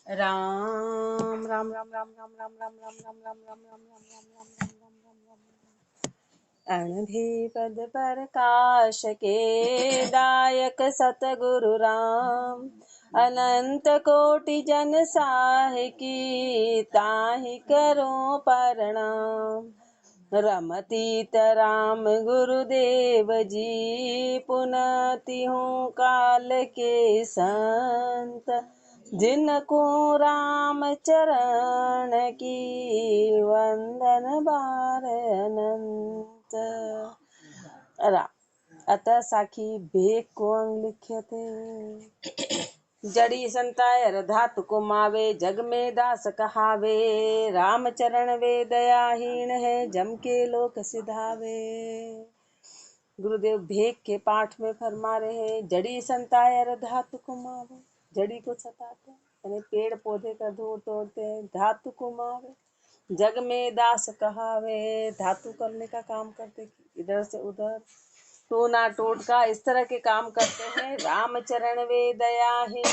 राम राम राम राम राम राम राम राम राम राम राम राम राम राम राम राम राम राम। अणधि पद प्रकाश के दायक सतगुरु राम, अनंत कोटि जन साहि की ताहि करो प्रणाम। रमतीत राम गुरुदेव जी, पुनति हूँ काल के संत। जिनको राम चरण की वंदन बार अनंत। अतः साखी भेक को अंग लिख्यते, जड़ी संताय धातु को मावे, जग में दास कहावे। राम चरण वे दयाहीन है, जम के लोक सिधावे। गुरुदेव भेक के पाठ में फरमा रहे हैं, जड़ी संताय धातु को मावे। जड़ी को सताते यानी पेड़ पौधे का धूल तोड़ते हैं, धातु को मावे। जग में दास कहावे, धातु करने का काम करते, इधर से उधर टोना टोटका इस तरह के काम करते हैं। रामचरण वे दयाहीन,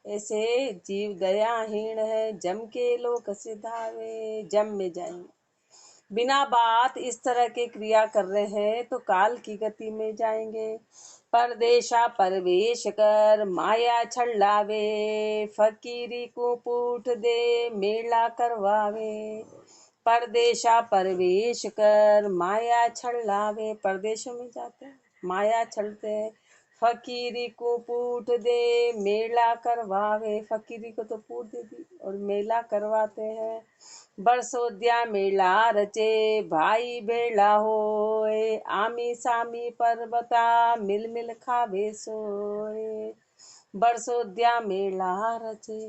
ऐसे जीव दयाहीन है, जम के लोक सिधावे, जम में जाएंगे। बिना बात इस तरह के क्रिया कर रहे हैं तो काल की गति में जाएंगे। परदेशा परवेश कर माया छल्लावे, फकीरी को पूठ दे मेला करवावे। परदेशा परवेश कर माया छल्लावे, परदेशों में जाते हैं, माया छलते हैं। फकीरी को पूठ दे मेला करवावे, फकीरी को तो पूठ दे दी और मेला करवाते हैं। बरसोद्या मेला रचे भाई बेला होए, आमी सामी पर्वता मिल मिल खावे सोए। बरसोद्या मेला रचे,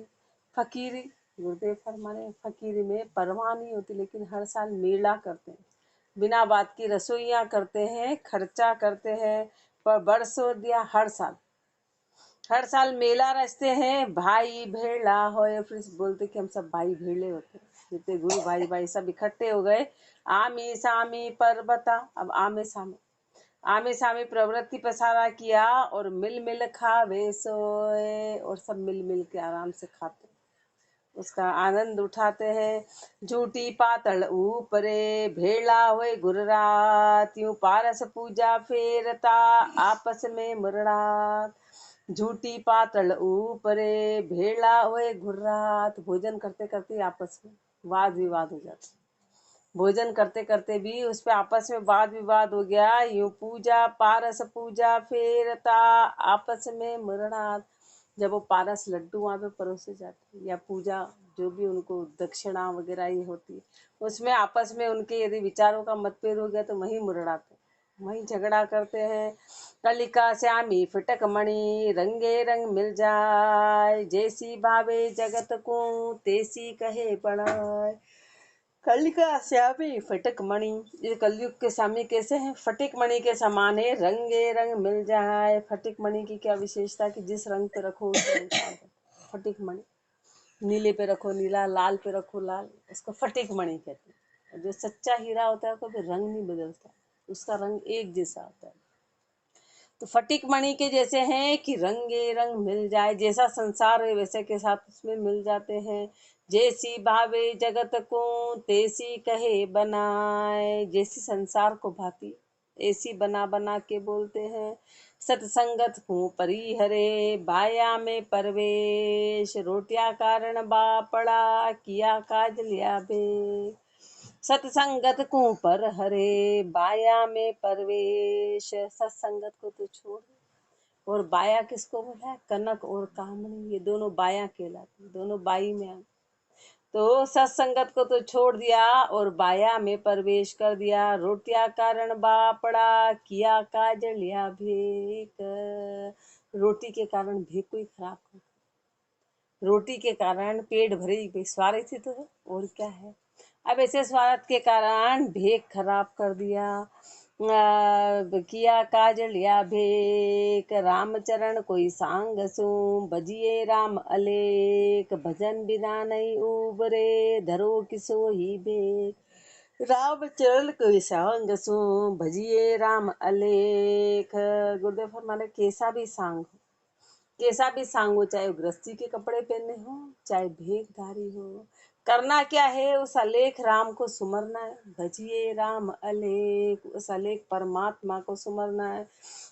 फकीरी गुरुदेव फरमाने फकीरी में परवाह नहीं होती, लेकिन हर साल मेला करते हैं, बिना बात की रसोइयाँ करते हैं, खर्चा करते हैं। पर बरसोद्या हर साल मेला रचते हैं, भाई भेड़ा होए। फिर बोलते कि हम सब भाई भेड़े होते हैं, जितने गुरु भाई भाई सब इकट्ठे हो गए। आमी सामी पर्वता, अब आमे सामे प्रवृत्ति पसारा किया और मिल मिल खावे सोए, और सब मिल मिल के आराम से खाते, उसका आनंद उठाते हैं। झूठी पातल ऊपरे भेला हुए गुररात, यूं पारस पूजा फेरता आपस में मुरड़ात। झूठी पातल ऊपरे भेला हुए गुर्रात, भोजन करते करते आपस में वाद विवाद हो जाता, भोजन करते करते भी उस पे आपस में वाद विवाद हो गया। यूं पूजा पारस पूजा फेरता आपस में मुरड़ात, जब वो पारस लड्डू वहाँ पे परोसे जाते या पूजा जो भी उनको दक्षिणा वगैरह ये होती है, उसमें आपस में उनके यदि विचारों का मतभेद हो गया तो वहीं मुरड़ाते, वहीं झगड़ा करते हैं। कलिका श्यामी फिटक मणि रंगे रंग मिल जाए, जैसी भावे जगत को तैसी कहे बनाए। कलिका श्यामी फटिक मणि, ये कलयुग के स्वामी कैसे हैं? फटिक मणि के समान है, रंगे रंग मिल जाए। फटिक मणि की क्या विशेषता कि जिस रंग पे रखो उस रंग का फटिक मणि, नीले पे रखो नीला, लाल पे रखो लाल, उसको फटिक मणि कहते हैं। जो सच्चा हीरा होता है कभी रंग नहीं बदलता, उसका रंग एक जैसा होता है। तो फटिक मणि के जैसे हैं कि रंगे रंग मिल जाए, जैसा संसार है वैसे के साथ उसमें मिल जाते हैं। जैसी भावे जगत को तैसी कहे बनाए, जैसी संसार को भाती ऐसी बना बना के बोलते हैं। सतसंगत को परिहरे बाया में परवेश, रोटिया कारण बापड़ा किया काज लिया बे। सतसंगत को पर हरे बाया में परवेश, सत्संगत को तो छोड़, और बाया किसको बोला है? कनक और कामनी, ये दोनों बाया कहलाती, दोनों बाई में आ। तो सत्संगत को तो छोड़ दिया और बाया में प्रवेश कर दिया। रोटिया कारण बापड़ा किया काज लिया भेक, रोटी के कारण भेक कोई खराब कर, रोटी के कारण पेट भरे स्वार्थ ही तो है, और क्या है। अब ऐसे स्वार्थ के कारण भेक खराब कर दिया। किया काज लिया भेक, रामचरण कोई सांग सू भजिए राम अलेक। भजन बिना नहीं उबरे धरो किसो ही भेक। रामचरण कोई सांग सू भजिए राम अलेख। गुरुदेव फरमाने कैसा भी सांग हो, कैसा भी सांग हो, चाहे वो गृहस्थी के कपड़े पहने हो, चाहे भेखधारी हो, करना क्या है, उस अलेख राम को सुमरना है। भजिए राम अलेख, उस अलेख परमात्मा को सुमरना है।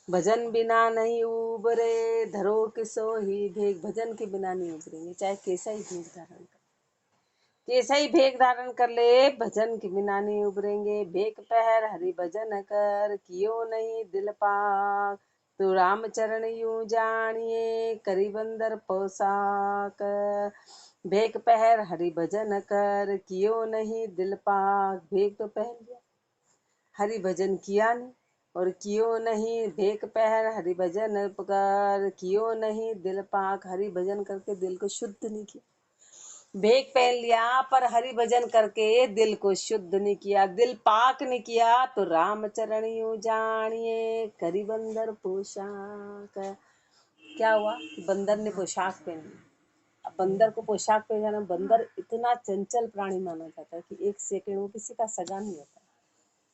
भजन बिना नहीं उबरे, धरो किसो ही भेख, भजन के बिना नहीं उबरेंगे, चाहे कैसा ही भेख धारण कर, कैसा ही भेख धारण कर ले, भजन के बिना नहीं उबरेंगे। भेख पहर हरि भजन कर, कियो नहीं दिल पाक, तो राम चरण यूं जानिए, करी बंदर पोशाक। भेख पहर हरि भजन कर, कियो नहीं दिल पाक, भेख तो पहन लिया, हरि भजन किया नहीं, और कियो नहीं भेख पहर हरि भजन कर, कियो नहीं दिल पाक, हरि भजन करके दिल को शुद्ध नहीं किया। भेख पहन लिया पर हरि भजन करके दिल को शुद्ध नहीं किया, दिल पाक नहीं किया, तो राम चरण यूं जानिए, करी बंदर पोशाक। क्या हुआ कि बंदर ने पोशाक पहन ली। अब बंदर को पोशाक पहन जाना, बंदर इतना चंचल प्राणी माना जाता है कि एक सेकंड वो किसी का सगा नहीं होता।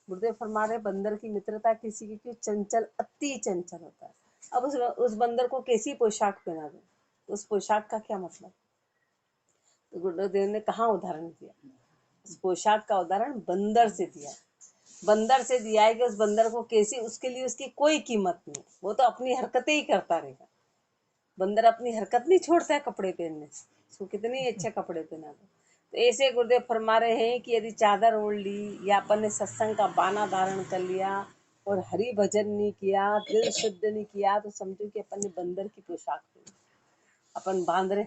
गुरुदेव फरमा रहे बंदर की मित्रता किसी की क्यों, चंचल, अति चंचल होता है। अब उस बंदर को कैसी पोशाक पहना दे, उस पोशाक का क्या मतलब। तो गुरुदेव ने कहाँ उदाहरण दिया, उस पोशाक का उदाहरण बंदर से दिया। बंदर से दिया है कि उस बंदर को कैसी, उसके लिए उसकी कोई कीमत नहीं, वो तो अपनी हरकतें ही करता रहेगा। बंदर अपनी हरकत नहीं छोड़ता है कपड़े पहनने से, उसको कितने अच्छे कपड़े पहना दो। तो ऐसे गुरुदेव फरमा रहे हैं कि यदि चादर ओढ़ ली या अपन ने सत्संग का बाना धारण कर लिया और हरि भजन नहीं किया, दिल शुद्ध नहीं किया, तो समझो कि अपन ने बंदर की पोशाक पहनी, अपन बांध रहे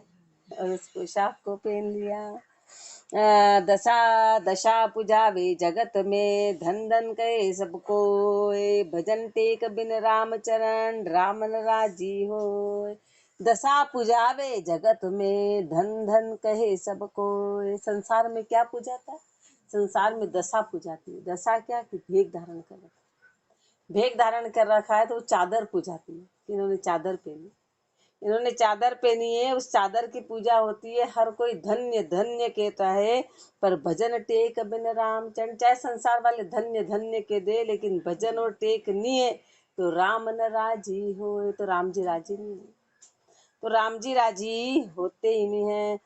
और उस पोशाक को पहन लिया। दशा दशा पुजावे जगत में, धन धन कहे सबको, भजन टेक बिन राम चरण, राम न राजी हो। दशा पुजावे जगत में, धन धन कहे सबको। संसार में क्या पूजाता है, संसार में दशा पूजाती है। दशा क्या कि भेख धारण कर रखा, भेख धारण कर रखा है, तो वो चादर पूजाती है, इन्होंने चादर पहनी, इन्होंने चादर पहनी है, उस चादर की पूजा होती है। हर कोई धन्य धन्य कहता है, पर भजन टेक बिन राम चरण, चाहे संसार वाले धन्य धन्य के दे, लेकिन भजन और टेक नहीं है तो राम न राजी हो, तो राम जी राजी नहीं है। तो राम जी राजी होते ही नहीं है।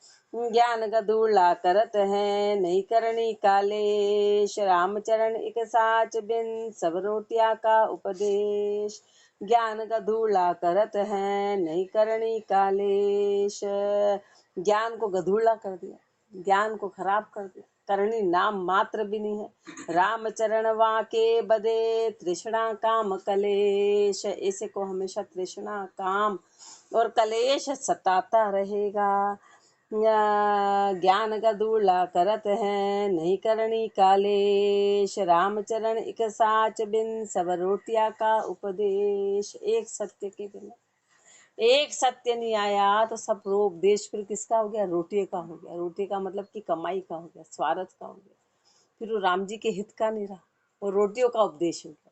ज्ञान गदूला करत है, नहीं करनी कालेश, रामचरण एक साच बिन, सब रोटिया का उपदेश। ज्ञान गधूला करत है, नहीं करनी कालेश, ज्ञान को गधूला कर दिया, ज्ञान को खराब कर दिया, करनी नाम मात्र भी नहीं है। रामचरण वाके बदे, तृष्णा काम कलेश, ऐसे को हमेशा तृष्णा काम और कलेश सताता रहेगा। ज्ञान गदूला करत है, नहीं करनी कालेश, रामचरण एक साच बिन, सब रोटिया का उपदेश। एक सत्य के बिना, एक सत्य नहीं आया तो सब उपदेश फिर किसका हो गया, रोटी का हो गया। रोटी का मतलब कि कमाई का हो गया, स्वार्थ का हो गया, फिर वो राम जी के हित का नहीं रहा, वो रोटियों का उपदेश हो गया।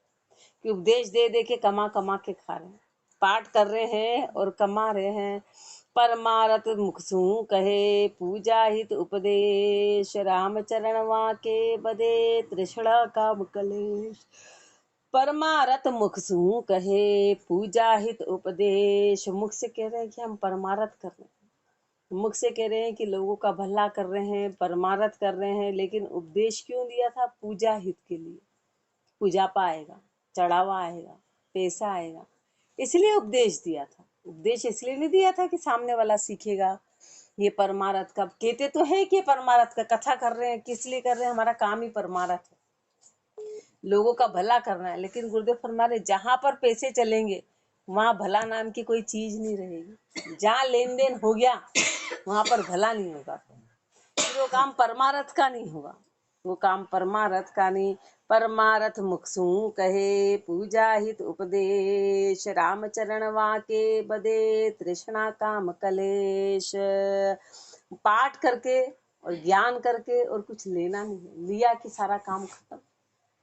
कि उपदेश दे दे के कमा कमा के खा रहे हैं, पाठ कर रहे हैं और कमा रहे हैं। परमारथ मुखसू कहे, पूजा हित उपदेश, रामचरण वाके बदे, तृष्णा काम कलेश। परमारथ मुख सू कहे, पूजा हित उपदेश, मुख से कह रहे हैं कि हम परमारथ कर रहे हैं, मुख से कह रहे हैं कि लोगों का भला कर रहे हैं, परमारथ कर रहे हैं, लेकिन उपदेश क्यों दिया था, पूजा हित के लिए। पूजा पाएगा, चढ़ावा आएगा, पैसा आएगा, इसलिए उपदेश दिया था। उपदेश इसलिए नहीं दिया था कि सामने वाला सीखेगा। ये परमारथ का कहते तो है कि परमारथ का कथा कर रहे हैं, किस लिए कर रहे हैं, हमारा काम ही परमारथ है, लोगों का भला करना है। लेकिन गुरुदेव फरमा रहे जहां पर पैसे चलेंगे वहां भला नाम की कोई चीज नहीं रहेगी। जहां लेन देन हो गया वहां पर भला नहीं होगा, फिर वो काम परमारथ का नहीं होगा, वो काम परमारथ का नहीं। परमारथ मुखसू कहे, पूजा हित उपदेश, रामचरण वाके बदे, तृष्णा काम कलेश। पाठ करके और ज्ञान करके और कुछ लेना नहीं है, लिया कि सारा काम खत्म,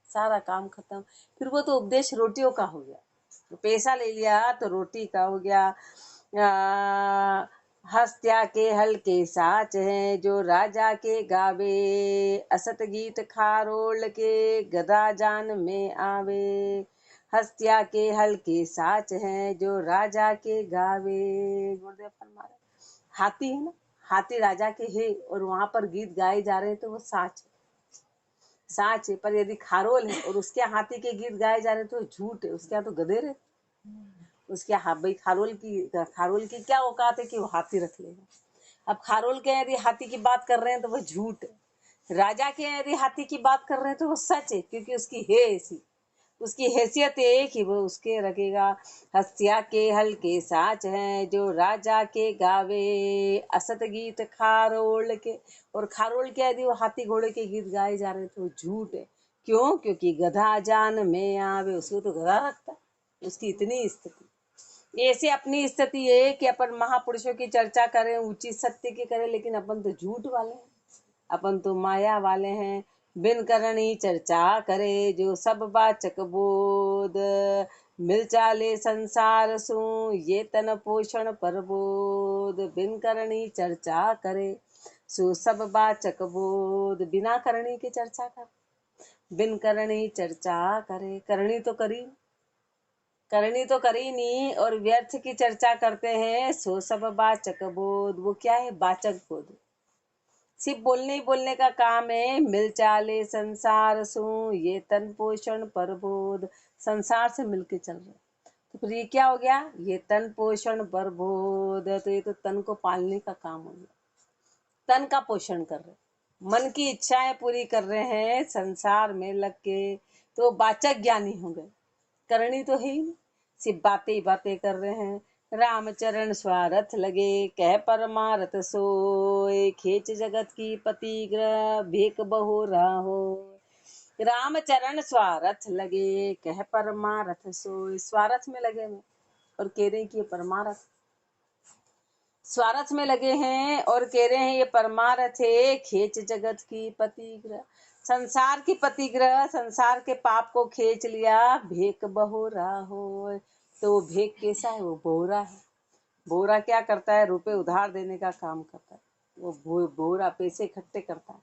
सारा काम खत्म। फिर वो तो उपदेश रोटियों का हो गया, तो पैसा ले लिया तो रोटी का हो गया। हस्त्या के हल्के साच हैं, जो राजा के गावे, असत गीत खारोल के, गदा जान में आवे। हस्तिया के हल्के साच हैं जो राजा के गावे। गुरुदेव फरमा रहे हाथी है ना, हाथी राजा के है और वहां पर गीत गाए जा रहे हैं तो वो साच है, साच है। पर यदि खारोल है और उसके हाथी के गीत गाए जा रहे हैं तो झूठ है, उसके यहाँ तो गधे रहे। उसके हाँ भाई खारोल की क्या औकात है कि वो हाथी रख लेगा। अब खारोल के यदि हाथी की बात कर रहे हैं तो वो झूठ है, राजा के यदि हाथी की बात कर रहे हैं तो वो सच है, क्योंकि उसकी है ऐसी, उसकी हैसियत एक ही, वो उसके रखेगा। हस्तिया के हल्के साच हैं जो राजा के गावे, असत गीत खारोल के। और खारोल के यदि वो हाथी घोड़े के गीत गाए जा रहे हैं तो झूठ है। क्यों? क्योंकि गधा जान में आवे, उसको तो गधा रखता है, उसकी इतनी स्थिति। ऐसे अपनी स्थिति है कि अपन महापुरुषों की चर्चा करें, ऊंची सत्य की करें, लेकिन अपन तो झूठ वाले हैं, अपन तो माया वाले हैं। बिन करणी चर्चा करे जो सब बाचक बोध, मिल चाले संसार सु ये तन पोषण पर बोध। बिन करणी चर्चा करे सो सब बाचक बोध, बिना करणी की चर्चा कर, बिन करणी चर्चा करे, करनी तो करी नहीं और व्यर्थ की चर्चा करते हैं, सो सब बाचक बोध। वो क्या है? बाचक बोध, सिर्फ बोलने ही बोलने का काम है। मिल चाले संसार सु ये तन पोषण पर बोध, संसार से मिलके चल रहे। तो फिर ये क्या हो गया? ये तन पोषण पर बोध, तो ये तो तन को पालने का काम हो गया, तन का पोषण कर रहे, मन की इच्छाएं पूरी कर रहे हैं संसार में लग के, तो वाचक ज्ञानी हो गए। करनी तो है ही नहीं, सिर्फ बातें ही बातें कर रहे हैं। रामचरण स्वारथ लगे कह परमारथ सोए, खेच जगत की पति ग्रह भेक बहु राहो। रामचरण स्वारथ लगे कह परमारथ सोए, स्वारथ में लगे हैं और कह रहे हैं कि ये परमारथ, स्वार्थ में लगे हैं और कह रहे हैं ये परमारथ है। खेच जगत की पतिग्रह, संसार की पतिग्रह, संसार के पाप को खींच लिया। भेक बहोरा हो, तो भेक कैसा है? वो बोरा है। बोरा क्या करता है? रुपए उधार देने का काम करता है। वो बोरा पैसे इकट्ठे करता है,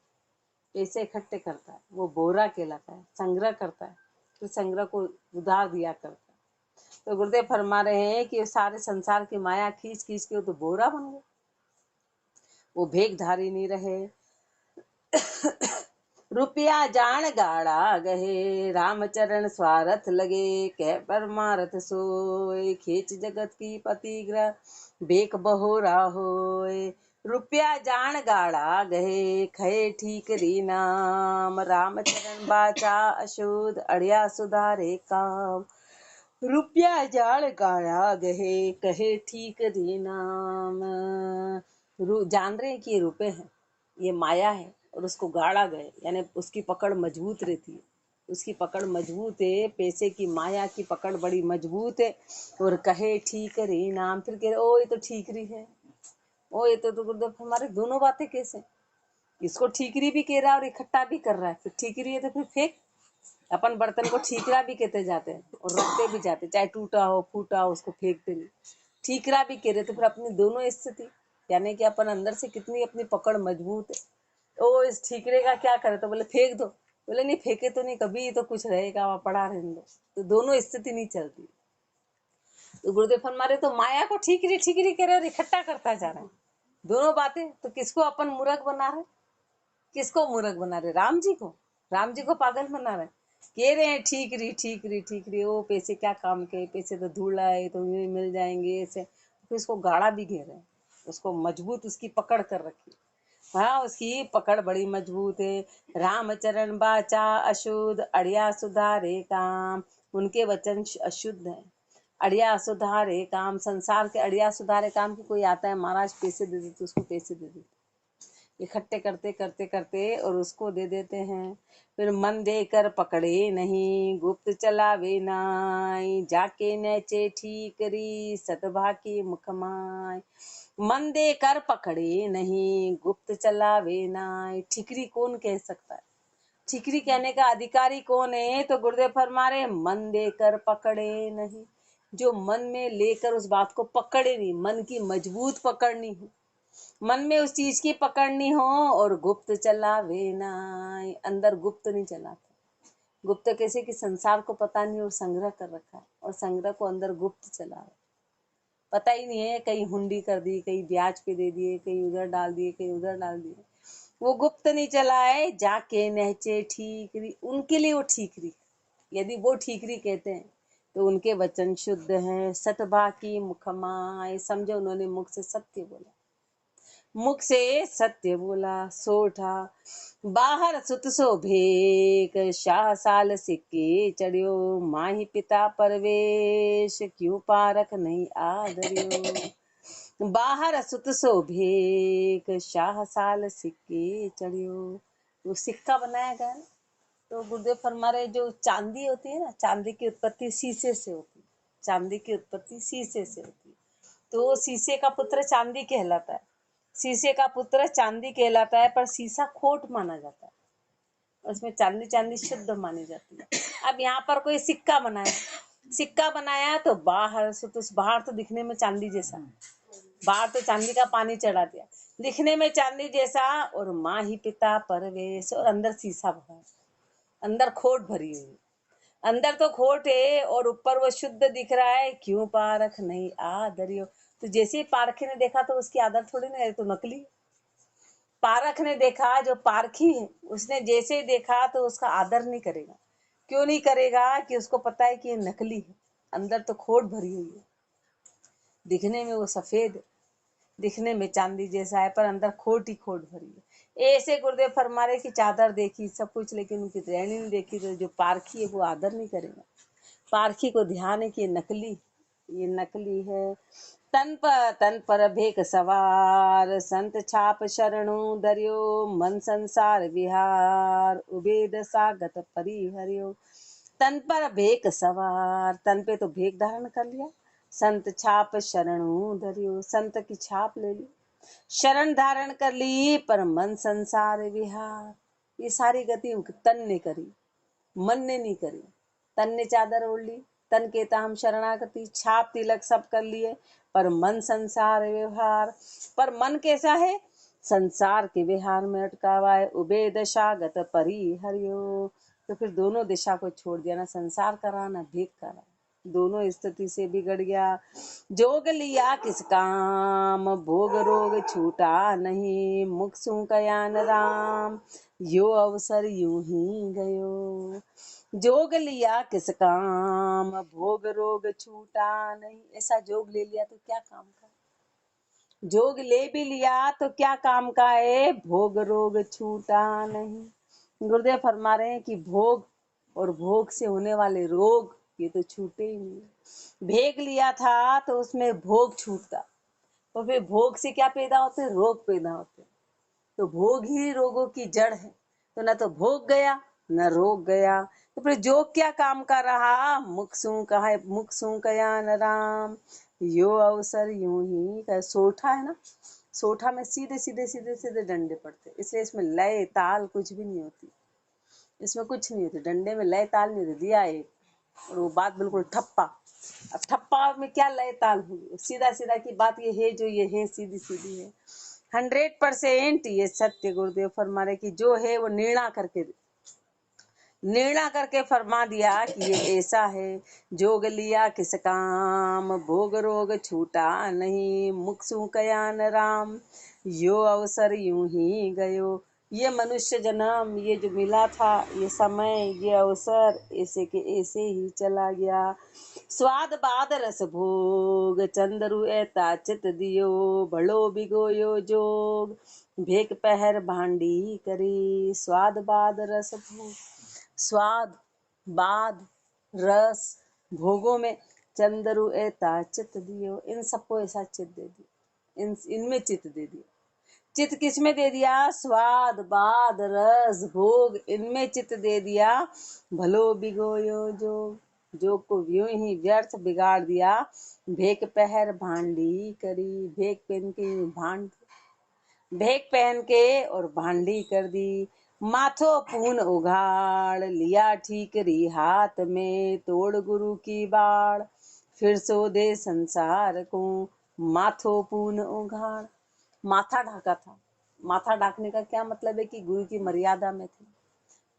पैसे इकट्ठे करता है, वो बोरा कहलाता है। संग्रह करता है, फिर संग्रह को उधार दिया करता है। तो गुरुदेव फरमा रहे हैं कि सारे संसार की माया खींच खींच के तो बोरा बन गए, वो भेकधारी नहीं रहे। रुपया जान गाड़ा गहे रामचरण स्वारथ लगे कह परमारथ सोए, खेच जगत की पतिग्रह बेक बहोरा होए। रुपया जान गाड़ा गहे खये ठीक री नाम, रामचरण बाचा अशुद्ध अड़िया सुधारे काम। रुपया जान गाड़ा गहे कहे ठीक री नाम, जान रहे हैं कि ये रुपए हैं, ये माया है, और उसको गाड़ा गए, यानी उसकी पकड़ मजबूत रहती है, उसकी पकड़ मजबूत है। पैसे की माया की पकड़ बड़ी मजबूत है। और कहे ठीक रे नाम, फिर कह रहे ओ ये तो ठीकरी है, ओ ये तो गुरुदेव हमारे दोनों बातें कैसे, इसको ठीकरी भी कह रहा है और इकट्ठा भी कर रहा है। फिर ठीकरी है तो फिर फेंक। अपन बर्तन को ठीकरा भी कहते जाते हैं और रखते भी जाते, चाहे टूटा हो फूटा हो उसको फेंकते नहीं, ठीकरा भी कह रहे। तो फिर अपनी दोनों स्थिति, यानी कि अपन अंदर से कितनी अपनी पकड़ मजबूत है। ओ इस ठीकरे का क्या करे? तो बोले फेंक दो, बोले नहीं फेंके तो नहीं, कभी तो कुछ रहेगा, वहां पड़ा रहने दो। तो दोनों स्थिति नहीं चलती। तो गुरुदेव फरमारे तो माया को ठीकरी कह रहे और इकट्ठा करता जा रहा है, दोनों बातें। तो किसको अपन मूर्ख बना रहे, किसको मूर्ख बना रहे? राम जी को, राम जी को पागल बना रहे। कह रहे हैं ठीकरी ओ पैसे क्या काम के, पैसे तो धूल आए तो मिल जाएंगे ऐसे। तो इसको गाड़ा भी घेर रहे हैं, उसको मजबूत उसकी पकड़ कर रखी। हाँ उसकी पकड़ बड़ी मजबूत है। रामचरण बाचा अशुद्ध अड़िया सुधारे काम, उनके वचन अशुद्ध है, अड़िया सुधारे काम। संसार के अड़िया सुधारे काम की कोई आता है महाराज पैसे दे देते, उसको पैसे दे देते, इकट्ठे करते करते करते और उसको दे देते हैं। फिर मन देकर पकड़े नहीं गुप्त चलावे नाई, जाके नचे ठीकरी सतभा की मुखमाय। मन देकर पकड़े नहीं गुप्त चलावे नाई, ठीकरी कौन कह सकता है? ठीकरी कहने का अधिकारी कौन है? तो गुरुदेव फरमा रहे मन देकर पकड़े नहीं, जो मन में लेकर उस बात को पकड़े नहीं, मन की मजबूत पकड़नी हो, मन में उस चीज की पकड़नी हो। और गुप्त चलावे ना, अंदर गुप्त नहीं चलाता, गुप्त कैसे कि संसार को पता नहीं और संग्रह कर रखा है, और संग्रह को अंदर गुप्त चला है, पता ही नहीं है, कहीं हुंडी कर दी, कहीं ब्याज पे दे दिए, कहीं उधर डाल दिए, कहीं उधर डाल दिए, वो गुप्त नहीं चला है। जाके नहचे ठीकरी, उनके लिए वो ठीकरी, यदि वो ठीकरी कहते हैं तो उनके वचन शुद्ध हैं। सतभा की मुखमाए, समझो उन्होंने मुख से सत्य बोला, मुख से सत्य बोला। सोठा बाहर सुत सो भेक, शाह साल सिक्के चढ़ियो, माही पिता परवेश, क्यों पारख नहीं आदरियो। बाहर सुत सो भेक, शाह साल सिक्के चढ़ियो, वो सिक्का बनाया गया ना। तो गुरुदेव फरमा रहे, जो चांदी होती है ना, चांदी की उत्पत्ति शीशे से होती है, चांदी की उत्पत्ति शीशे से होती है, तो शीशे का पुत्र चांदी कहलाता है, शीशे का पुत्र चांदी कहलाता है, पर शीशा खोट माना जाता है, उसमें चांदी चांदी शुद्ध मानी जाती है। अब यहाँ पर कोई सिक्का बनाया, सिक्का बनाया तो बाहर से, तो बाहर तो दिखने में चांदी जैसा, बाहर तो चांदी का पानी चढ़ा दिया, दिखने में चांदी जैसा, और माँ ही पिता परवेश, और अंदर शीशा भरा, अंदर खोट भरी हुई, अंदर तो खोट है और ऊपर वो शुद्ध दिख रहा है, क्यों पारख नहीं आदरियो। तो जैसे ही पारखी ने देखा तो उसकी आदर थोड़ी ना है, तो नकली। पारख ने देखा, जो पारखी है उसने जैसे ही देखा तो उसका आदर नहीं करेगा। क्यों नहीं करेगा? कि उसको पता है कि ये नकली है, अंदर तो खोट भरी हुई है, दिखने में वो सफेद, दिखने में चांदी जैसा है, पर अंदर खोट ही खोट भरी है। ऐसे गुरुदेव फरमा रहे कि चादर देखी सब कुछ, लेकिन उनकी रहनी नहीं देखी, तो जो पारखी है वो आदर नहीं करेगा। पारखी को ध्यान है कि ये नकली है। तन पर भेक सवार, संत छाप शरणु दरियो, मन संसार विहार, उबेद सागत परिहरियो। तन पर भेक सवार, तन पे तो भेक धारण कर लिया, संत छाप शरणु धरियो, संत की छाप ले ली, शरण धारण कर ली, पर मन संसार विहार, ये सारी गति तन ने करी, मन ने नहीं करी। तन ने चादर ओढ़ ली, तन कहता हम शरणागति, छाप तिलक सब कर लिए, पर मन संसार व्यवहार, पर मन कैसा है? संसार के विहार में अटका हुआ है। उबे दशागत परिहरियो, तो फिर दोनों दिशा को छोड़ दिया, ना संसार करा ना भेद करा, दोनों स्थिति से बिगड़ गया। जोग लिया किस काम, भोग रोग छूटा नहीं, मुख सू कयान राम, यो अवसर यूं ही गयो। जोग लिया किस काम, भोग रोग छूटा नहीं, ऐसा जोग ले लिया तो क्या काम का, जोग ले भी लिया तो क्या काम का है, भोग रोग छूटा नहीं। गुरुदेव फरमा रहे हैं कि भोग और भोग से होने वाले रोग ये तो छूटे ही नहीं। भेग लिया था तो उसमें भोग छूटता, तो फिर भोग से क्या पैदा होते, रोग पैदा होते, तो भोग ही रोगों की जड़ है, तो न तो भोग गया न रोग गया, तो फिर जोग क्या काम का रहा। मुख सू कहा, मुख सू कया न राम, यो अवसर यूं ही का। सोठा है ना, सोठा में सीधे सीधे सीधे सीधे डंडे पड़ते, इसलिए इसमें लय ताल कुछ भी नहीं होती, इसमें कुछ नहीं होती, डंडे में लय ताल नहीं होती, दिया एक और वो बात बिल्कुल ठप्पा। अब ठप्पा में क्या लय ताल होगी, सीधा सीधा की बात ये है, जो ये है सीधी सीधी है। 100% ये सत्य गुरुदेव फरमा रहे कि जो है वो निर्णय करके फरमा दिया कि ये ऐसा है। जोग लिया किस काम, भोग रोग छूटा नहीं, मुख सू कयान राम, यो अवसर यूं ही गयो। ये मनुष्य जन्म, ये जो मिला था, ये समय, ये अवसर ऐसे के ऐसे ही चला गया। स्वाद बाद रस भोग, चंदरु एता चित दियो, भलो बिगोयो जोग, भेक पहर भांडी करी। स्वाद बाद रस भोग, स्वाद बाद रस भोगों में चंदरु एता चित दियो, इन सबको ऐसा चित दे दिया, इनमें चित दे दिया। चित किस में दे दिया? स्वाद बाद रस भोग, इनमें चित दे दिया। भलो बिगोयो जोग को यूं ही व्यर्थ बिगाड़ दिया। भेक पहर भांडी करी, भेक पहन के भेक पहन के और भांडी कर दी। माथो पून उघाड़ लिया ठीकरी हाथ में, तोड़ गुरु की बाड़, फिर सो दे संसार को। माथो पून उघाड़, माथा ढाका था। माथा ढाकने का क्या मतलब है कि गुरु की मर्यादा में थे,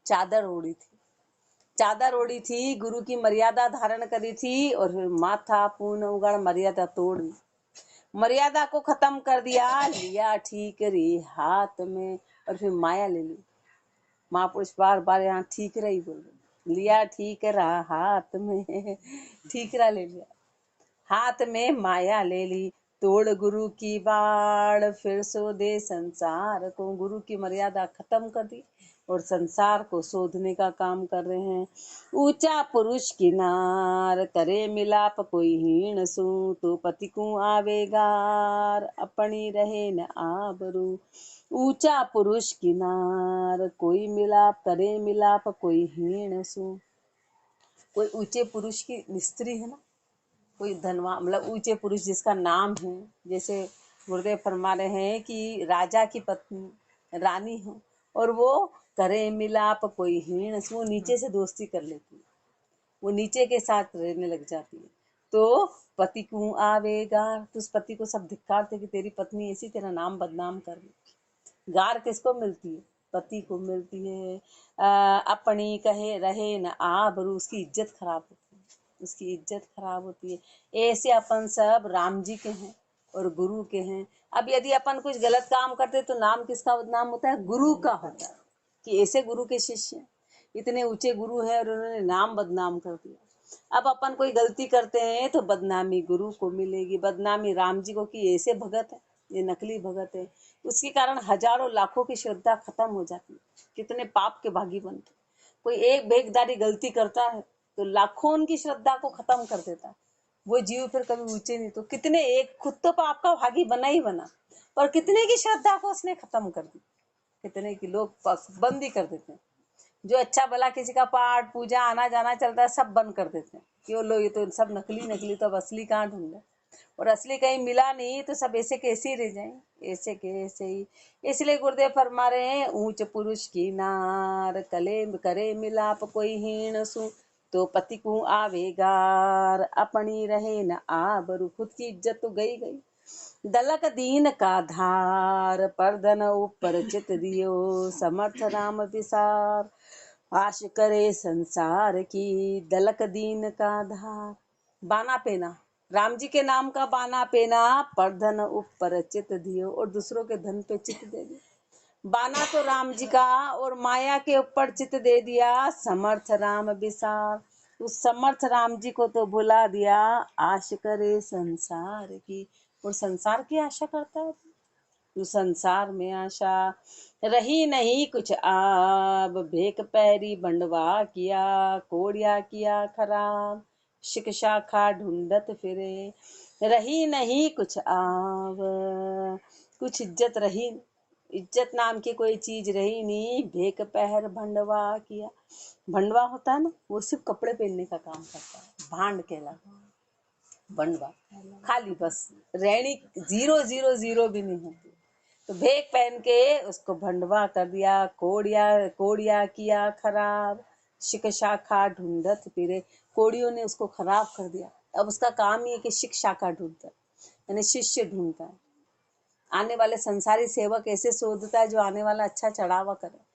चादर ओढ़ी थी, चादर ओढ़ी थी, गुरु की मर्यादा धारण करी थी, और फिर माथा पूर्ण उगड़ मर्यादा तोड़ दी, मर्यादा को खत्म कर दिया, लिया ठीक री हाथ में, और फिर माया ले ली। महापुरुष बार बार यहाँ ठीक रही बोल रहे, लिया ठीक रहा हाथ में, ठीक रहा ले लिया, हाथ में माया ले ली, तोड़ गुरु की बाड़, फिर सो दे संसार को। गुरु की मर्यादा खत्म कर दी और संसार को शोधने का काम कर रहे हैं। ऊंचा पुरुष किनार, करे मिलाप कोई हीण सू, तो पति को आवेगार, अपनी रहे न आबरू। ऊंचा पुरुष किनार, कोई मिलाप करे मिलाप कोई हीण सू। कोई ऊंचे पुरुष की स्त्री है ना, कोई धनवान, मतलब ऊंचे पुरुष जिसका नाम है, जैसे गुरुदेव फरमा रहे हैं कि राजा की पत्नी रानी हो और वो करे मिलाप कोई हीण, वो नीचे से दोस्ती कर लेती है, वो नीचे के साथ रहने लग जाती है, तो पति को आवेगा, तो उस पति को सब धिक्कारते कि तेरी पत्नी ऐसी तेरा नाम बदनाम कर रही। गार किसको मिलती है? पति को मिलती है। अपनी कहे रहे न आबरू, उसकी इज्जत खराब होती है, उसकी इज्जत खराब होती है। ऐसे अपन सब राम जी के हैं और गुरु के हैं। अब यदि अपन कुछ गलत काम करते तो नाम किसका बदनाम होता है? गुरु का होता है, कि ऐसे गुरु के शिष्य इतने ऊंचे गुरु हैं और उन्होंने नाम बदनाम कर दिया। अब अपन कोई गलती करते हैं तो बदनामी गुरु को मिलेगी, बदनामी राम जी को कि ऐसे भगत है, ये नकली भगत है। उसके कारण हजारों लाखों की श्रद्धा खत्म हो जाती है, कितने पाप के भागी बनते। कोई एक भेखदारी गलती करता है तो लाखों उनकी श्रद्धा को खत्म कर देता है, वो जीव फिर कभी ऊंचे नहीं। तो कितने, एक खुद तो पाप का भागी बना ही बना, पर कितने की श्रद्धा को उसने खत्म कर दी, कितने की लोग बंद ही कर देते हैं। जो अच्छा भला किसी का पाठ पूजा आना जाना चलता है सब बंद कर देते हैं कि वो लोग ये तो सब नकली नकली, तो अब असली कहाँ ढूंढे, और असली कहीं मिला नहीं तो सब ऐसे कैसे ही रह जाए, ऐसे के ऐसे ही। इसलिए गुरुदेव फरमा रहे हैं, ऊंच पुरुष की नार, कले करे मिलाप कोई हीण सु, तो पति को आवेगार, अपनी रहे न आबरू। खुद की इज्जत तो गई गई। दलक दीन का धार, परधन ऊपर चित दियो, समर्थ राम विसार, आश करे संसार की। दलक दीन का धार, बाना पेना, राम जी के नाम का बाना पेना, परधन ऊपर चित दियो, और दूसरों के धन पे चित दे दिया। बाना तो राम जी का और माया के ऊपर चित दे दिया, समर्थ राम विसार, उस समर्थ राम जी को तो भुला दिया, आश करे संसार की, और संसार की आशा करता है। तो संसार में आशा रही नहीं कुछ आब, भेक पैरी बंडवा किया, कोड़िया किया खराब, शिक्षा खा ढूंढत फिरे। रही नहीं कुछ आब, कुछ इज्जत रही, इज्जत नाम की कोई चीज रही नहीं। भेक पहर भंडवा किया, भंडवा होता है ना, वो सिर्फ कपड़े पहनने का काम करता है, भांड कहलाता, बंडवा खाली बस रहनी, जीरो जीरो जीरो भी नहीं होती। तो भेक पहन के उसको भंडवा कर दिया, कोड़िया किया खराब, शिक्षा खा ढूंढत फिरे, कोड़ियों ने उसको खराब कर दिया। अब उसका काम ही है कि शिक्षा का ढूंढता है, यानी शिष्य ढूंढता है। आने वाले संसारी सेवक ऐसे शोधता है जो आने वाला अच्छा चढ़ावा करे।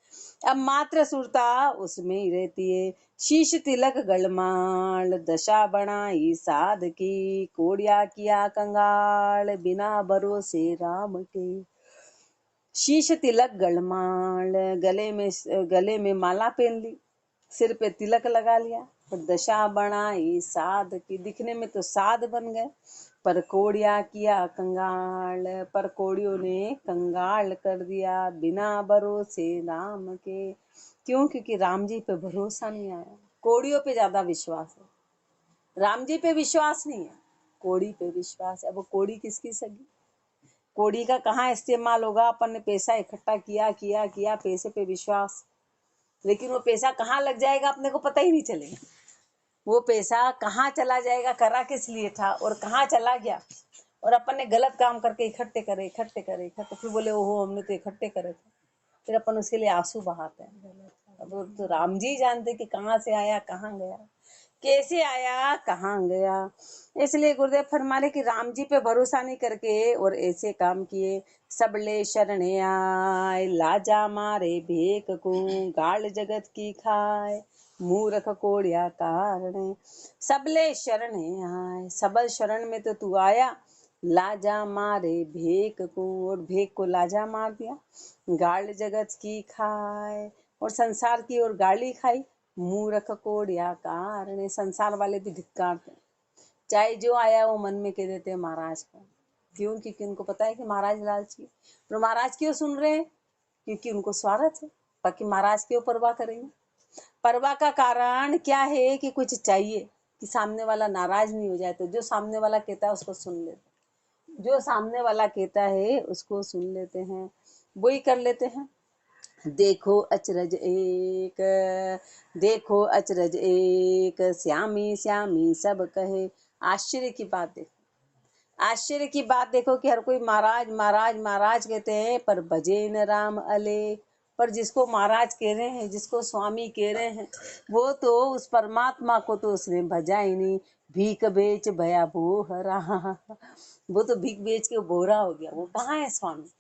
अब मात्र सुरता उसमें ही रहती है। शीश तिलक गलमाल, दशा बनाई साध की, कोड़िया किया कंगाल, बिना भरोसे राम के। शीश तिलक गलमाल, गले में माला पहन ली, सिर पे तिलक लगा लिया, और दशा बनाई साध की, दिखने में तो साध बन गए पर कोड़िया किया कंगाल, पर कोड़ियों ने कंगाल कर दिया, बिना भरोसे राम के। क्यों? क्योंकि राम जी पे भरोसा नहीं आया, कोड़ियों पे ज्यादा विश्वास है, राम जी पे विश्वास नहीं है, कोड़ी पे विश्वास है। अब वो कोड़ी किसकी सगी, कोड़ी का कहाँ इस्तेमाल होगा? अपन ने पैसा इकट्ठा किया किया किया, पैसे पे विश्वास, लेकिन वो पैसा कहाँ लग जाएगा अपने को पता ही नहीं चलेगा। वो पैसा कहाँ चला जाएगा, करा किस लिए था और कहाँ चला गया, और अपन ने गलत काम करके इकट्ठे करे, फिर बोले ओहो हमने तो इकट्ठे करे थे, फिर अपन उसके लिए आंसू बहाते हैं। अब तो राम जी जानते कि कहाँ से आया कहाँ गया, कैसे आया कहाँ गया। इसलिए गुरुदेव फरमाने कि राम जी पे भरोसा नहीं करके और ऐसे काम किए, सबले शरण आए, लाजा मारे भेक को, गाल जगत की खाए, मूरख कोड़िया कारण। सबले शरण आए, सबल शरण में तो तू आया, लाजा मारे भेक को, और भेक को लाजा मार दिया। गाड़ जगत की खाए, और संसार की ओर गाली खाई। मूरख कोड़िया कारण, संसार वाले भी धिक्कारते, चाहे जो आया वो मन में कह देते हैं महाराज का। क्यों? क्योंकि उनको पता है कि महाराज लालची। तो महाराज क्यों सुन रहे हैं? क्योंकि उनको स्वार्थ है, बाकी महाराज क्यों परवाह करेंगे। परवाह का कारण क्या है कि कुछ चाहिए कि सामने वाला नाराज नहीं हो जाए, तो जो सामने वाला कहता है उसको सुन लेते, जो सामने वाला कहता है उसको सुन लेते हैं, वही कर लेते हैं। देखो अचरज एक, देखो अचरज एक, श्यामी श्यामी सब कहे। आश्चर्य की बात देखो, आश्चर्य की बात देखो कि हर कोई महाराज महाराज महाराज कहते हैं, पर भजे न राम अलेख। पर जिसको महाराज कह रहे हैं, जिसको स्वामी कह रहे हैं, वो तो उस परमात्मा को तो उसने भजा ही नहीं। भीख बेच भया बोहरा, वो तो भीख बेच के बोरा हो गया। वो कहाँ है स्वामी?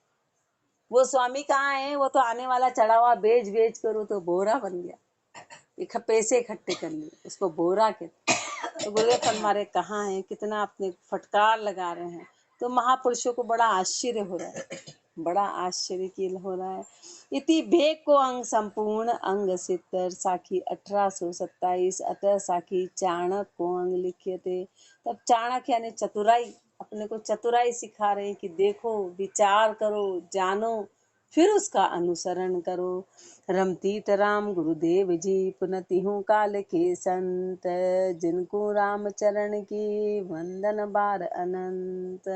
वो स्वामी कहाँ है? वो तो आने वाला चढ़ा हुआ बेच बेच कर वो तो बोरा बन गया। पैसे इकट्ठे कर लिए, उसको बोरा के। तो गुरुदेव फरमारे कहाँ है, कितना अपने फटकार लगा रहे हैं। तो महापुरुषों को बड़ा आश्चर्य हो रहा है, बड़ा आश्चर्य की हो रहा है। इति भेक को अंग संपूर्ण अंग सितर साखी 1827 अतः साखी चाणक को अंग लिखे थे। तब चाणक यानी चतुराई, अपने को चतुराई सिखा रहे हैं कि देखो, विचार करो, जानो, फिर उसका अनुसरण करो। रमतीत राम गुरुदेव जी पुनति हूँ काल के संत, जिनको राम चरण की वंदन बार अनंत।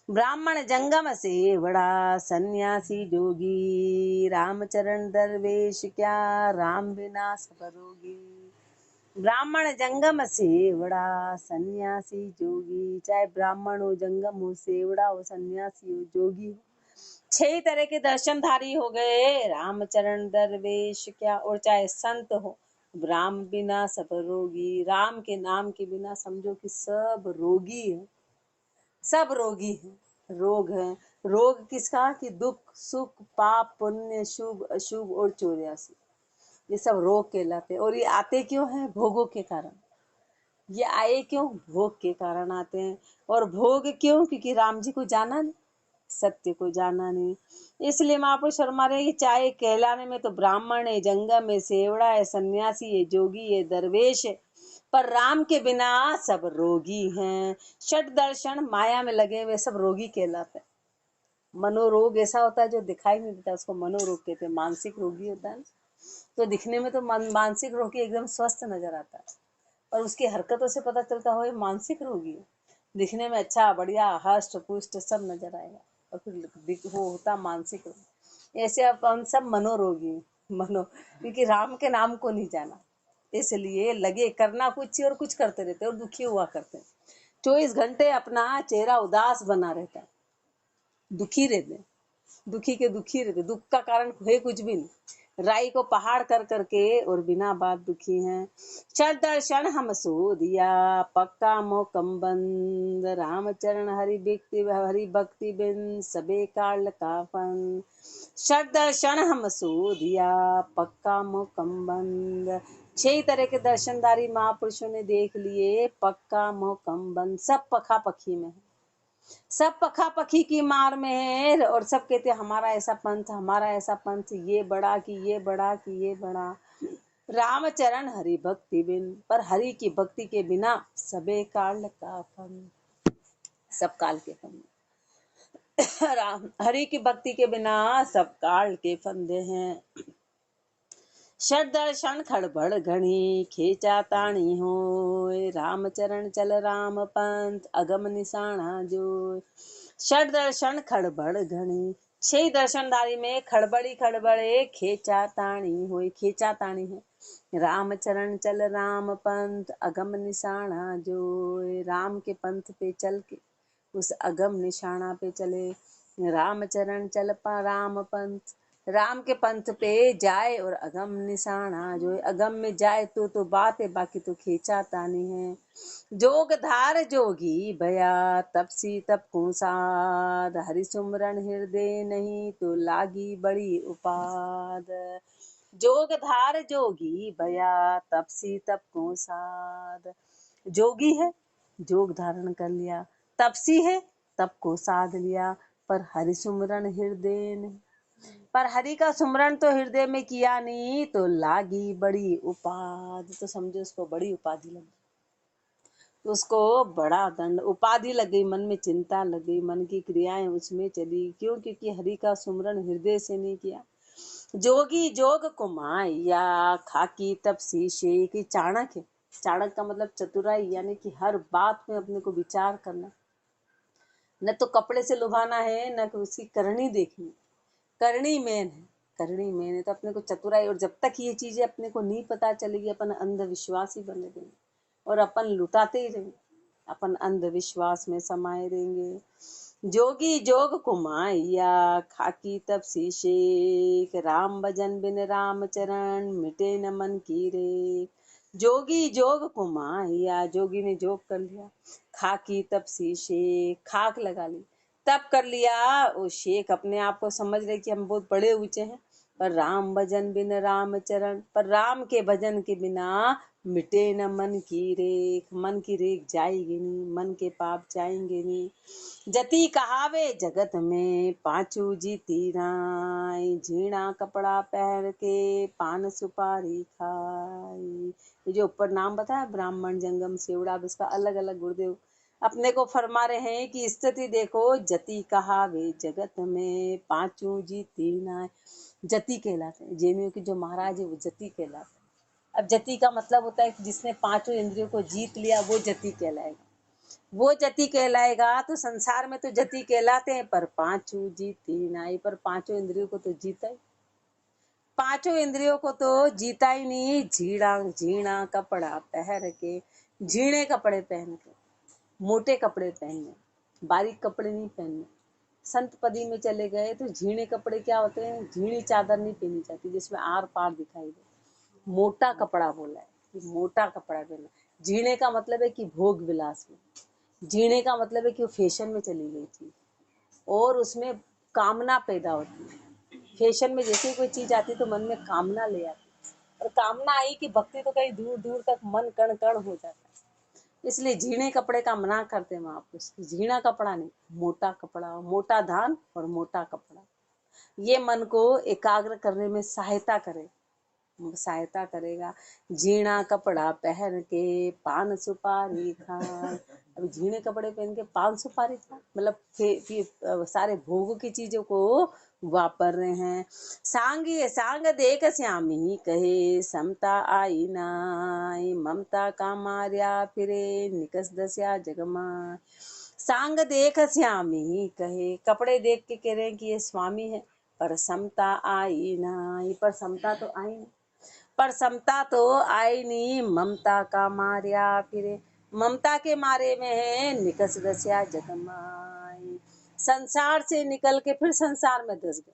ब्राह्मण जंगम से बड़ा सन्यासी जोगी, रामचरण दरवेश क्या राम बिना सब रोगी। ब्राह्मण जंगम से बड़ा सन्यासी जोगी, चाहे ब्राह्मण हो, जंगम हो, सेवड़ा हो, सन्यासी हो, जोगी हो, 6 तरह के दर्शनधारी हो गए। रामचरण दरवेश क्या, और चाहे संत हो, राम बिना सब रोगी। राम के नाम के बिना समझो कि सब रोगी है, सब रोगी है, रोग है। रोग किसका? कि दुख सुख पाप पुण्य शुभ अशुभ और 84, ये सब रोग कहलाते। और ये आते क्यों हैं? भोगों के कारण। ये आए क्यों? भोग के कारण आते हैं। और भोग क्यों? क्योंकि राम जी को जाना नहीं, सत्य को जाना नहीं। इसलिए महापुरुष शर्मा रहे कि चाहे कहलाने में तो ब्राह्मण है, जंगम है, सेवड़ा है, सन्यासी है, जोगी है, दरवेश है, पर राम के बिना सब रोगी हैं। षट दर्शन माया में लगे हुए सब रोगी कहलाते हैं। मनोरोग ऐसा होता है जो दिखाई नहीं देता, उसको मनोरोग कहते हैं। मानसिक रोगी होता है ना, तो दिखने में तो मानसिक रोगी एकदम स्वस्थ नजर आता है, और उसकी हरकतों से पता चलता हो ये मानसिक रोगी है। दिखने में अच्छा बढ़िया हष्ट पुष्ट सब नजर आएगा, और फिर वो होता मानसिक रोग। ऐसे अपन सब मनोरोगी, मनो, क्योंकि राम के नाम को नहीं जाना, इसलिए लगे करना कुछ और कुछ करते रहते और दुखी हुआ करते। 24 घंटे अपना चेहरा उदास बना रहता है, दुखी रहते, दुखी के दुखी रहते। दुख का कारण है कुछ भी नहीं, राई को पहाड़ कर करके और बिना बात दुखी हैं। चल दर्शन हम सो दिया पक्का मोकम बंद, रामचरण हरि भक्ति बिन सबे काल का फन। षट दर्शन हम सो दिया पक्का मोकम बंद, 6 तरह के दर्शनदारी महापुरुषों ने देख लिए, पक्का मोकम बंद, सब पखा पखी में है, सब पखा पखी की मार में है। और सब कहते हमारा ऐसा पंथ, हमारा ऐसा पंथ, ये बड़ा कि ये बड़ा कि ये बड़ा। रामचरण हरि भक्ति बिन, पर हरि की भक्ति के बिना सबे काल का फन, सब काल के फन। राम हरि की भक्ति के बिना सब काल के फंदे हैं। षट दर्शन खड़बड़ घणी खेचा ताणी हो, रामचरण चल राम पंथ अगम निशाना जो। षट दर्शन खड़बड़ घणी, 6 दर्शनदारी में खड़बड़ी खड़बड़े खेचा ताणी हो, खेचा ताणी है। रामचरण चल राम पंथ अगम निशाना जो, राम के पंथ पे चल के उस अगम निशाना पे चले। रामचरण चल पा राम पंथ, राम के पंथ पे जाए और अगम निशाना जो, अगम में जाए तो बात है, बाकी तो खींचा तानी है। जोग धार जोगी भया तपसी तप को साध, हरि सुमरन हृदय नहीं तो लागी बड़ी उपाद। जोग धार जोगी भया तपसी तप को साध। जोगी है, जोग धारण कर लिया, तपसी है, तप को साध लिया, पर हरि सुमरन हृदय नहीं। पर हरि का सुमरन तो हृदय में किया नहीं, तो लागी बड़ी उपाधि। तो समझो उसको बड़ी उपाधि लगी, उसको बड़ा दंड उपाधि लग गई, मन में चिंता लग गई, मन की क्रियाएं उसमें चली। क्यों? क्योंकि हरि का सुमरन हृदय से नहीं किया। जोगी जोग कुमाया खाकी तपसी शेख। चाणक्य, चाणक्य का मतलब चतुराई, यानी कि हर बात में अपने को विचार करना, न तो कपड़े से लुभाना है, न उसकी करनी देखनी। करनी मेन है, करनी मेन है। तो अपने को चतुराई, और जब तक ये चीजें अपने को नहीं पता चलेगी, अपन अंधविश्वासी बने रहेंगे और अपन लुटाते ही रहेंगे, अपन अंधविश्वास में समाये रहेंगे। जोगी जोग कुमाया खाकी तपसी शेख। राम भजन बिन राम चरण मिटे न मन की रे। जोगी जोग कुमाया, जोगी ने जोग कर लिया, खाकी तपसी शेख, खाक लगा ली, तप कर लिया। वो शेख अपने आप को समझ रहे कि हम बहुत बड़े ऊंचे हैं। पर राम भजन बिन राम चरण, पर राम के भजन के बिना मिटे न मन की रेख। मन की रेख जाएगी नहीं, मन के पाप जाएंगे नहीं। जति कहावे जगत में पांचू जीती राय। झीणा कपड़ा पहन के पान सुपारी खाई। ये जो ऊपर नाम बताया ब्राह्मण जंगम सेवड़ा, इसका अलग अलग गुरुदेव अपने को फरमा रहे हैं कि स्थिति देखो। जति कहावे जगत में पांचू जीती नाय। जति कहलाते हैं, जैनियों के जो महाराज है वो जति कहलाते हैं। अब जति का मतलब होता है कि जिसने पांचों इंद्रियों को जीत लिया, वो जति कहलाएगा। वो जति कहलाएगा। तो संसार में तो जति कहलाते हैं, पर पांचों जीती नाई, पर पांचों इंद्रियों को तो जीता ही, पांचों इंद्रियों को तो जीता ही नहीं। झीणा झीणा कपड़ा पहन के, झीणे कपड़े पहन के, मोटे कपड़े पहनने, बारीक कपड़े नहीं पहनने। संत पदी में चले गए तो झीणे कपड़े क्या होते हैं? झीणी चादर नहीं पहनी जाती जिसमें आर पार दिखाई दे। मोटा कपड़ा बोला है कि मोटा कपड़ा पहना। झीणे का मतलब है कि भोग विलास में, झीणे का मतलब है कि वो फैशन में चली गई थी और उसमें कामना पैदा होती है। फैशन में जैसे ही कोई चीज आती तो मन में कामना ले आती, और कामना आई कि भक्ति तो कहीं दूर दूर तक मन कण कण हो जाता है। इसलिए झीणे कपड़े का मना करते हैं महापुरुष। झीणा कपड़ा नहीं, मोटा कपड़ा, मोटा धान और मोटा कपड़ा, ये मन को एकाग्र करने में सहायता करेगा। झीणा कपड़ा पहन के पान सुपारी खाए। अब झीणे कपड़े पहन के पान सुपारी खाए मतलब सारे भोगों की चीजों को वापर रहे हैं। सांग देख श्यामी कहे समता आई नाई। ममता का मार्या फिरे निकस दस्या जगमा। सांग देख श्यामी कहे, कपड़े देख के कह रहे हैं कि ये स्वामी है, पर समता आई नाई, पर समता तो आई नहीं, पर समता तो आई नहीं। ममता का मार्या फिरे, ममता के मारे में है निकस दस्या जगमाई। संसार से निकल के फिर संसार में धस गए,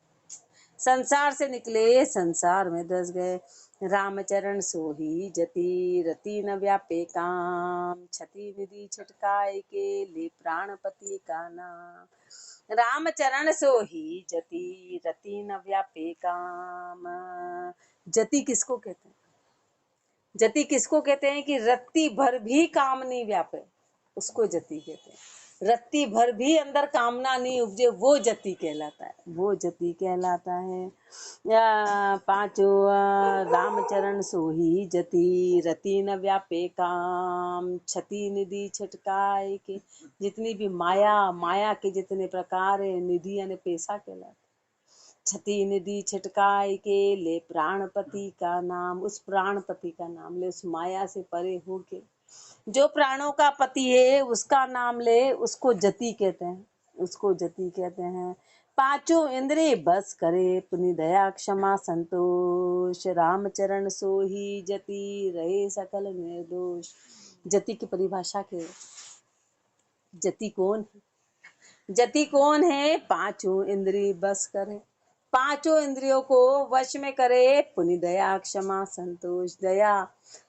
संसार से निकले संसार में धस गए। रामचरण सोही जति रति न व्यापे काम। छति निधि छटकाए के ले प्राणपति का नाम। रामचरण सोही जति रति न व्यापे काम। जति किसको कहते हैं? जति किसको कहते हैं कि रत्ती भर भी काम नहीं व्यापे, उसको जति कहते हैं। रत्ती भर भी अंदर कामना नहीं उपजे, वो जति कहलाता है, वो जति कहलाता है। पांचों रामचरण सोही जति रति न व्यापे काम। छति निधि छटकाए के, जितनी भी माया के जितने प्रकार है, निधि यानी पैसा कहलाता। छति निधि छिटकाए के ले प्राणपति का नाम, उस प्राणपति का नाम ले, उस माया से परे होके जो प्राणों का पति है उसका नाम ले, उसको जति कहते हैं, उसको जति कहते हैं। पांचों इंद्रिय बस करे पुनि दया क्षमा संतोष। रामचरण सोही जति रहे सकल निर्दोष। जति की परिभाषा के, जति कौन है? जति कौन है? पांचों इंद्रिय बस करे, पांचों इंद्रियों को वश में करे। पुनि दया क्षमा संतोष, दया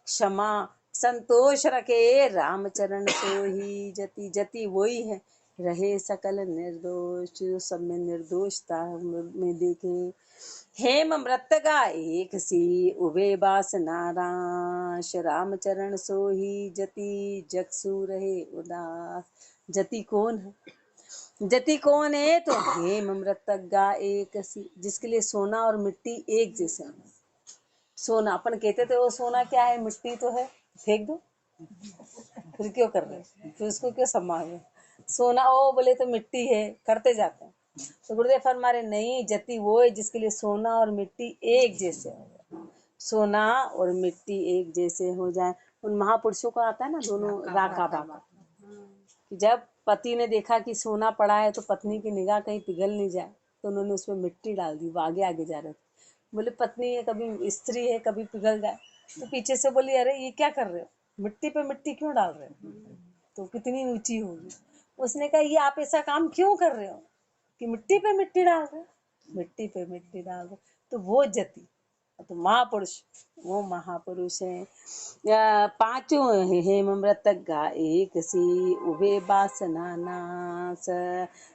क्षमा संतोष रखे। रामचरण सोही जति, जति वही है रहे सकल निर्दोष, जो सब में निर्दोषता में देखे। हेम मृतगा एक सी उभे बासना राश, राम चरण सोही जति जगसू रहे उदास। जति कौन है? जति कौन है? तो हेम मृतगा एक सी, जिसके लिए सोना और मिट्टी एक जैसे हैं। सोना अपन कहते थे वो सोना क्या है, मिट्टी तो है, फेंक दो, फिर क्यों कर रहे, फिर उसको क्यों संभाल रहे? सोना ओ बोले तो मिट्टी है, करते जाते हैं। तो गुरुदेव फरमा रहे नहीं, जति वो है जिसके लिए सोना और मिट्टी एक जैसे हो जाए, सोना और मिट्टी एक जैसे हो जाए। उन महापुरुषों का आता है ना दोनों राका बाबा, कि जब पति ने देखा कि सोना पड़ा है तो पत्नी की निगाह कहीं पिघल नहीं जाए, तो उन्होंने उसमें मिट्टी डाल दी। वो आगे आगे जा रहे थे, बोले पत्नी है, कभी स्त्री है, कभी पिघल जाए। तो पीछे से बोली अरे ये क्या कर रहे हो, मिट्टी पे मिट्टी क्यों डाल रहे हो, तो कितनी ऊंची होगी। उसने कहा ये आप ऐसा काम क्यों कर रहे हो कि मिट्टी पे मिट्टी डाल रहे हो, मिट्टी पे मिट्टी डाल रहे। तो वो जति, तो महापुरुष, वो महापुरुष है। पांचों हेम मृतगा एक सी, उभे वासना नाश।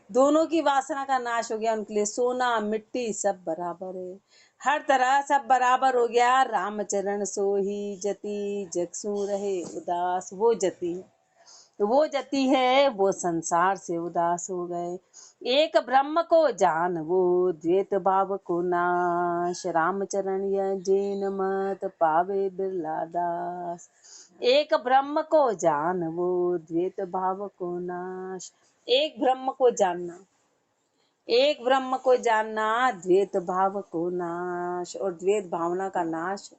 दोनों की वासना का नाश हो गया, उनके लिए सोना मिट्टी सब बराबर है, हर तरह सब बराबर हो गया। रामचरण सोही जति जगसू रहे उदास। वो जति है, तो वो जति है वो संसार से उदास हो गए। एक ब्रह्म को जान वो द्वैत भाव को नाश, रामचरण यह जैन मत पावे बिरला दास। एक ब्रह्म को जान वो द्वैत भाव को नाश। एक ब्रह्म को जानना, एक ब्रह्म को जानना, द्वैत भाव को नाश, और द्वैत भावना का नाश।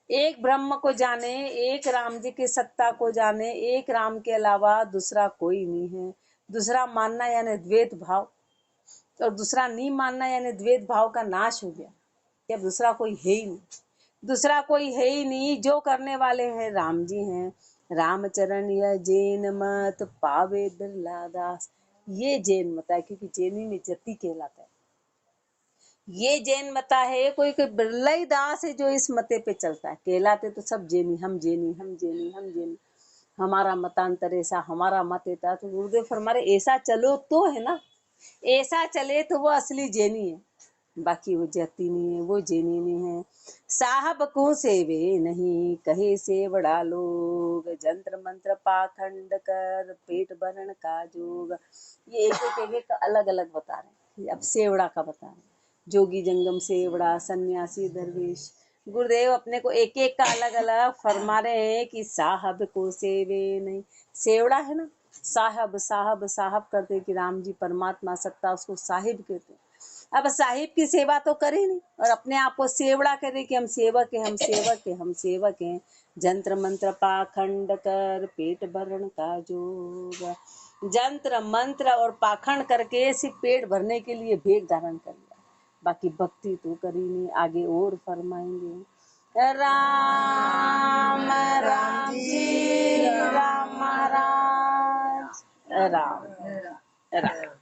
एक ब्रह्म को जाने, एक राम जी की सत्ता को जाने, एक राम के अलावा दूसरा कोई नहीं है। दूसरा मानना यानी द्वैत भाव, और दूसरा नहीं मानना यानी द्वैत भाव का नाश हो गया, कि अब दूसरा कोई है ही नहीं, दूसरा कोई है ही नहीं। जो करने वाले हैं राम जी हैं। रामचरण यह जैन मत पावे बिरला दास। ये जैन मत है, क्योंकि जैनी में जति कहलाता है। ये जैन मता है, कोई कोई बिरला ही दास है जो इस मते पे चलता है। कहलाते तो सब जैनी, हम जैनी, हम जैनी, हम जैनी, हमारा मतांतर ऐसा, हमारा मत ऐसा। तो गुरुदेव फरमा रहे ऐसा चलो तो है ना, ऐसा चले तो वो असली जैनी है, बाकी वो जति नहीं है, वो जैनी नहीं है। साहब को सेवे नहीं कहे से बड़ा लोग, जंत्र मंत्र पाखंड कर पेट भरण का जोग। ये एक एक अलग अलग बता रहे हैं। अब सेवड़ा का बता रहे हैं, जोगी जंगम सेवड़ा, सन्यासी दरवेश। गुरुदेव अपने को एक एक का अलग अलग फरमा रहे हैं कि साहब को सेवे नहीं। सेवड़ा है ना, साहब साहब साहब करते कि राम जी परमात्मा सत्ता, उसको साहिब कहते। अब साहिब की सेवा तो करे नहीं, और अपने आप को सेवड़ा करे कि हम सेवक हैं, हम सेवक हैं, हम सेवक हैं। जंत्र मंत्र पाखंड कर पेट भरण का जोग। जंत्र मंत्र और पाखंड करके सिर्फ पेट भरने के लिए भेद धारण कर लिया, बाकी भक्ति तो करी नहीं। आगे और फरमाएंगे। राम राम जी राम महाराज राम राम।